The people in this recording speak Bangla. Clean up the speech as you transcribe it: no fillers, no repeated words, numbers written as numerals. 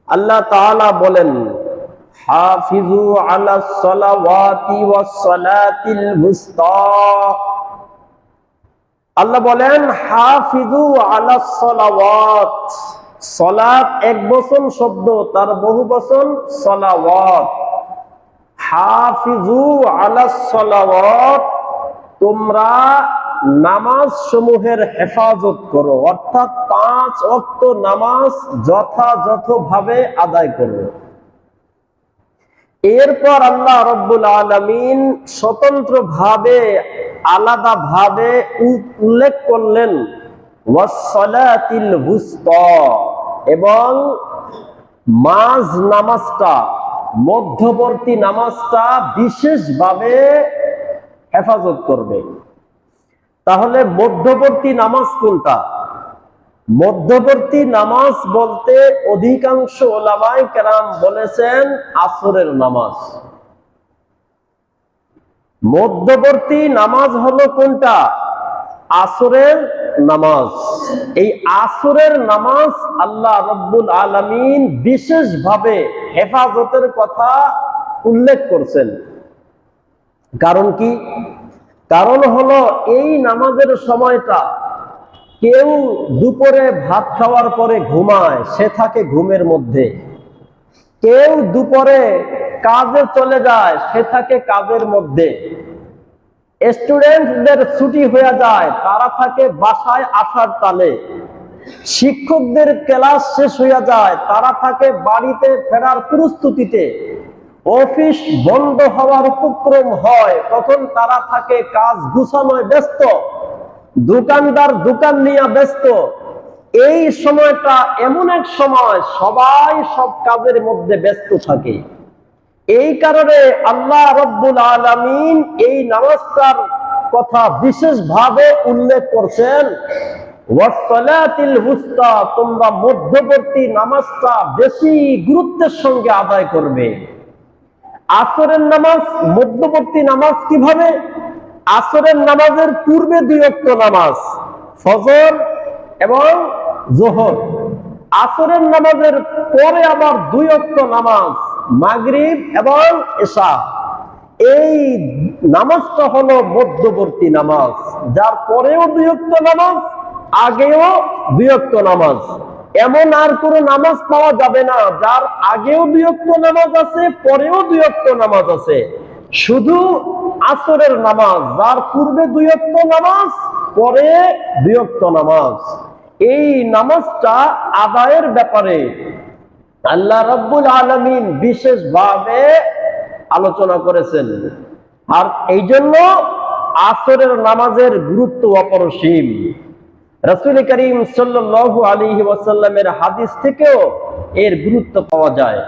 আল্লাহ তাআলা বলেন, হাফিজু আলাস সালাওয়াতি ওয়াস সালাতিল উসতা। আল্লাহ বলেন হাফিজু আলাস সালাওয়াত। সালাত এক বচন শব্দ, তার বহু বচন সালাওয়াত। হাফিজু আলাস সালাওয়াত, তোমরা নামাজ সমূহের হেফাজত করো, অর্থাৎ 5 ওয়াক্ত নামাজ যথাযথভাবে আদায় করো। এরপর আল্লাহ রাব্বুল আলামিন স্বতন্ত্রভাবে আলাদাভাবে উল্লেখ করলেন ওয়াস-সালাতিল উসতা, এবং মাঝ নামাজটা, মধ্যবর্তী নামাজটা বিশেষভাবে হেফাজত করবে। তাহলে মধ্যবর্তী নামাজ কোনটা? মধ্যবর্তী নামাজ বলতে অধিকাংশ ওলামায়ে কেরাম বলেছেন আসরের নামাজ। মধ্যবর্তী নামাজ হলো কোনটা? আসরের নামাজ। এই আসরের নামাজ আল্লাহ রাব্বুল আলামিন বিশেষভাবে হেফাজতের কথা উল্লেখ করছেন। কারণ কি? কারণ হলো এই নামাজের সময়টা, কেউ দুপুরে ভাত খাওয়ার পরে ঘুমায়, সে থাকে ঘুমের মধ্যে। কেউ দুপুরে কাজে চলে যায়, সে থাকে কাজের মধ্যে। স্টুডেন্টদের ছুটি হয়ে যায়, তারা থাকে বাসায় আসার টানে। শিক্ষকদের ক্লাস শেষ হয়ে যায়, তারা থাকে বাড়িতে ফেরার প্রস্তুতিতে। অফিস বন্ধ হওয়ার উপক্রম হয়, তখন তারা থাকে কাজ গুছানোয় ব্যস্ত। দোকানদার দোকান নিয়ে ব্যস্ত। এই সময়টা এমন এক সময় সবাই সব কাজের মধ্যে ব্যস্ত থাকে। এই কারণে আল্লাহ রাব্বুল আলামিন এই নামাজটার কথা বিশেষভাবে উল্লেখ করছেন, ওয়াস-সালাতিল উসতা, তোমরা মধ্যবর্তী নামাজটা বেশি গুরুত্বের সঙ্গে আদায় করবে। আসরের নামাজ মধ্যবর্তী নামাজ কিভাবে? আসরের নামাজের পূর্বে 2 ওয়াক্ত নামাজ, ফজর এবং যোহর। আসরের নামাজের পরে আবার 2 ওয়াক্ত নামাজ, মাগরিব এবং এশা। এই নামাজটা হলো মধ্যবর্তী নামাজ, যার পরেও 2 ওয়াক্ত নামাজ, আগেও 2 ওয়াক্ত নামাজ। এমন আর কোনো নামাজ পাওয়া যাবে না যার আগেও 2 ওয়াক্ত নামাজ আছে, পরেও 2 ওয়াক্ত নামাজ আছে। শুধু আসরের নামাজ, যার পূর্বে 2 ওয়াক্ত নামাজ, পরে 2 ওয়াক্ত নামাজ। এই নামাজটা আদায়ের ব্যাপারে আল্লাহ রাব্বুল আলামিন বিশেষভাবে আলোচনা করেছেন। আর এই জন্য আসরের নামাজের গুরুত্ব অপরিসীম। রাসূল করিম সাল্লাল্লাহু আলাইহি ওয়াসাল্লামের হাদিস থেকেও এর গুরুত্ব পাওয়া যায়।